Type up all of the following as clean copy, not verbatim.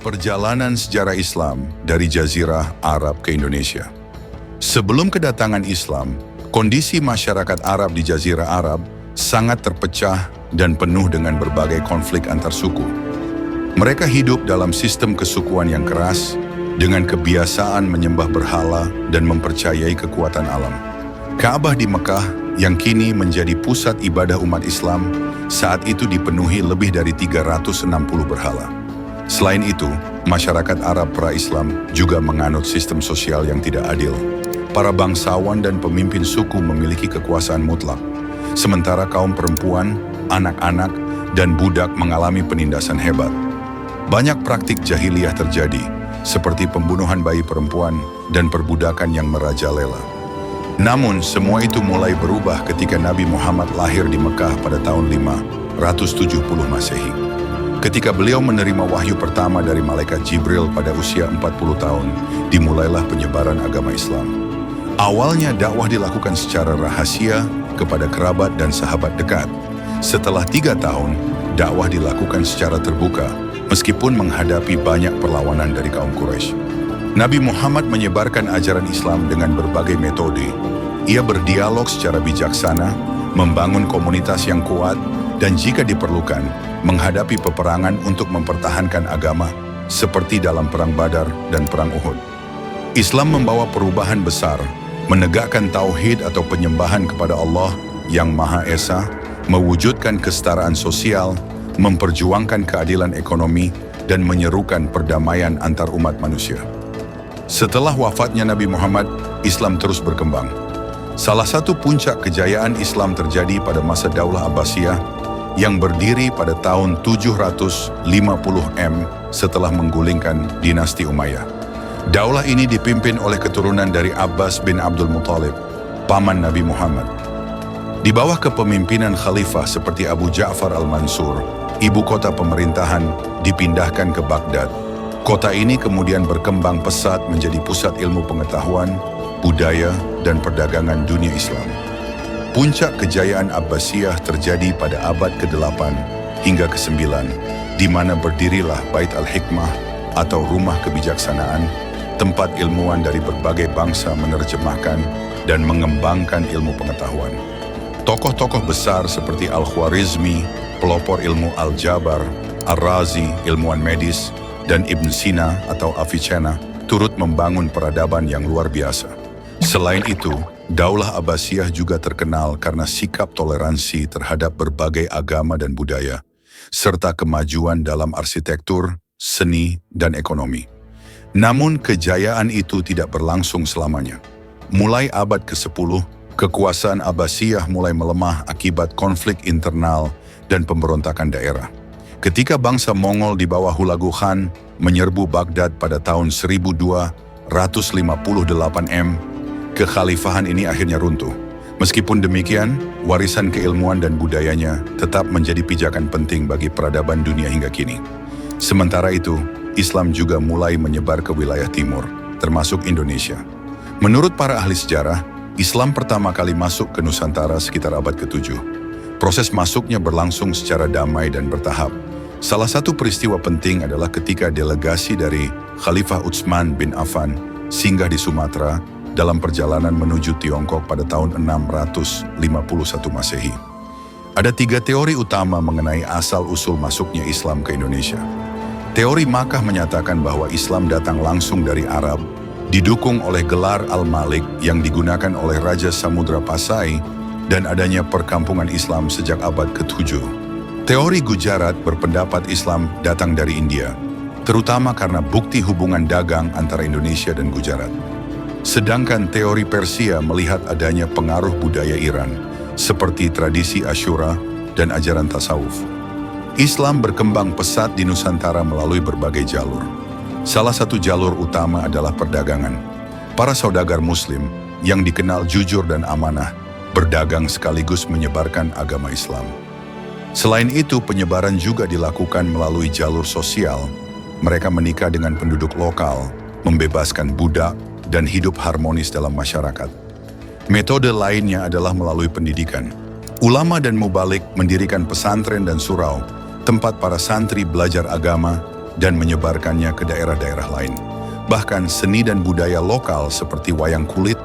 Perjalanan sejarah Islam dari Jazirah Arab ke Indonesia. Sebelum kedatangan Islam, kondisi masyarakat Arab di Jazirah Arab sangat terpecah dan penuh dengan berbagai konflik antar suku. Mereka hidup dalam sistem kesukuan yang keras, dengan kebiasaan menyembah berhala dan mempercayai kekuatan alam. Ka'bah di Mekah, yang kini menjadi pusat ibadah umat Islam, saat itu dipenuhi lebih dari 360 berhala. Selain itu, masyarakat Arab pra-Islam juga menganut sistem sosial yang tidak adil. Para bangsawan dan pemimpin suku memiliki kekuasaan mutlak, sementara kaum perempuan, anak-anak, dan budak mengalami penindasan hebat. Banyak praktik jahiliyah terjadi, seperti pembunuhan bayi perempuan dan perbudakan yang merajalela. Namun, semua itu mulai berubah ketika Nabi Muhammad lahir di Mekah pada tahun 570 Masehi. Ketika beliau menerima wahyu pertama dari malaikat Jibril pada usia 40 tahun, dimulailah penyebaran agama Islam. Awalnya dakwah dilakukan secara rahasia kepada kerabat dan sahabat dekat. Setelah 3 tahun, dakwah dilakukan secara terbuka, meskipun menghadapi banyak perlawanan dari kaum Quraisy. Nabi Muhammad menyebarkan ajaran Islam dengan berbagai metode. Ia berdialog secara bijaksana, membangun komunitas yang kuat, dan jika diperlukan, menghadapi peperangan untuk mempertahankan agama, seperti dalam Perang Badar dan Perang Uhud. Islam membawa perubahan besar, menegakkan tauhid atau penyembahan kepada Allah yang Maha Esa, mewujudkan kesetaraan sosial, memperjuangkan keadilan ekonomi, dan menyerukan perdamaian antar umat manusia. Setelah wafatnya Nabi Muhammad, Islam terus berkembang. Salah satu puncak kejayaan Islam terjadi pada masa Daulah Abbasiyah yang berdiri pada tahun 750 M setelah menggulingkan dinasti Umayyah. Daulah ini dipimpin oleh keturunan dari Abbas bin Abdul Muthalib, paman Nabi Muhammad. Di bawah kepemimpinan khalifah seperti Abu Ja'far al-Mansur, ibu kota pemerintahan dipindahkan ke Baghdad. Kota ini kemudian berkembang pesat menjadi pusat ilmu pengetahuan, budaya, dan perdagangan dunia Islam. Puncak kejayaan Abbasiyah terjadi pada abad ke-8 hingga ke-9, di mana berdirilah Bait al-Hikmah atau Rumah Kebijaksanaan, tempat ilmuwan dari berbagai bangsa menerjemahkan dan mengembangkan ilmu pengetahuan. Tokoh-tokoh besar seperti Al-Khwarizmi, pelopor ilmu Al-Jabar, Ar-Razi, ilmuwan medis, dan Ibn Sina atau Avicenna turut membangun peradaban yang luar biasa. Selain itu, Daulah Abbasiyah juga terkenal karena sikap toleransi terhadap berbagai agama dan budaya, serta kemajuan dalam arsitektur, seni, dan ekonomi. Namun kejayaan itu tidak berlangsung selamanya. Mulai abad ke-10, kekuasaan Abbasiyah mulai melemah akibat konflik internal dan pemberontakan daerah. Ketika bangsa Mongol di bawah Hulagu Khan menyerbu Baghdad pada tahun 1258 M, kekhalifahan ini akhirnya runtuh. Meskipun demikian, warisan keilmuan dan budayanya tetap menjadi pijakan penting bagi peradaban dunia hingga kini. Sementara itu, Islam juga mulai menyebar ke wilayah timur, termasuk Indonesia. Menurut para ahli sejarah, Islam pertama kali masuk ke Nusantara sekitar abad ke-7. Proses masuknya berlangsung secara damai dan bertahap. Salah satu peristiwa penting adalah ketika delegasi dari Khalifah Utsman bin Affan singgah di Sumatera dalam perjalanan menuju Tiongkok pada tahun 651 Masehi. Ada 3 teori utama mengenai asal-usul masuknya Islam ke Indonesia. Teori Makkah menyatakan bahwa Islam datang langsung dari Arab, didukung oleh gelar Al-Malik yang digunakan oleh Raja Samudra Pasai, dan adanya perkampungan Islam sejak abad ke-7. Teori Gujarat berpendapat Islam datang dari India, terutama karena bukti hubungan dagang antara Indonesia dan Gujarat. Sedangkan teori Persia melihat adanya pengaruh budaya Iran, seperti tradisi Asyura dan ajaran tasawuf. Islam berkembang pesat di Nusantara melalui berbagai jalur. Salah satu jalur utama adalah perdagangan. Para saudagar Muslim yang dikenal jujur dan amanah berdagang sekaligus menyebarkan agama Islam. Selain itu, penyebaran juga dilakukan melalui jalur sosial. Mereka menikah dengan penduduk lokal, membebaskan budak, dan hidup harmonis dalam masyarakat. Metode lainnya adalah melalui pendidikan. Ulama dan mubalik mendirikan pesantren dan surau, tempat para santri belajar agama, dan menyebarkannya ke daerah-daerah lain. Bahkan seni dan budaya lokal seperti wayang kulit,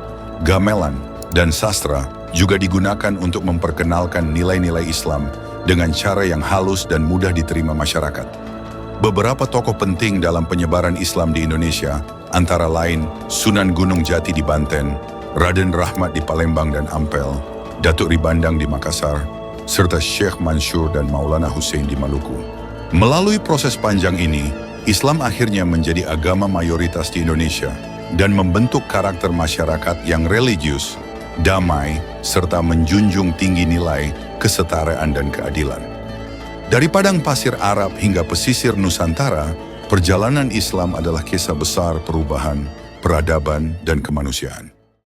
gamelan, dan sastra juga digunakan untuk memperkenalkan nilai-nilai Islam dengan cara yang halus dan mudah diterima masyarakat. Beberapa tokoh penting dalam penyebaran Islam di Indonesia, antara lain Sunan Gunung Jati di Banten, Raden Rahmat di Palembang dan Ampel, Datuk Ribandang di Makassar, serta Syekh Mansur dan Maulana Hussein di Maluku. Melalui proses panjang ini, Islam akhirnya menjadi agama mayoritas di Indonesia dan membentuk karakter masyarakat yang religius, damai, serta menjunjung tinggi nilai kesetaraan dan keadilan. Dari padang pasir Arab hingga pesisir Nusantara, perjalanan Islam adalah kisah besar perubahan, peradaban, dan kemanusiaan.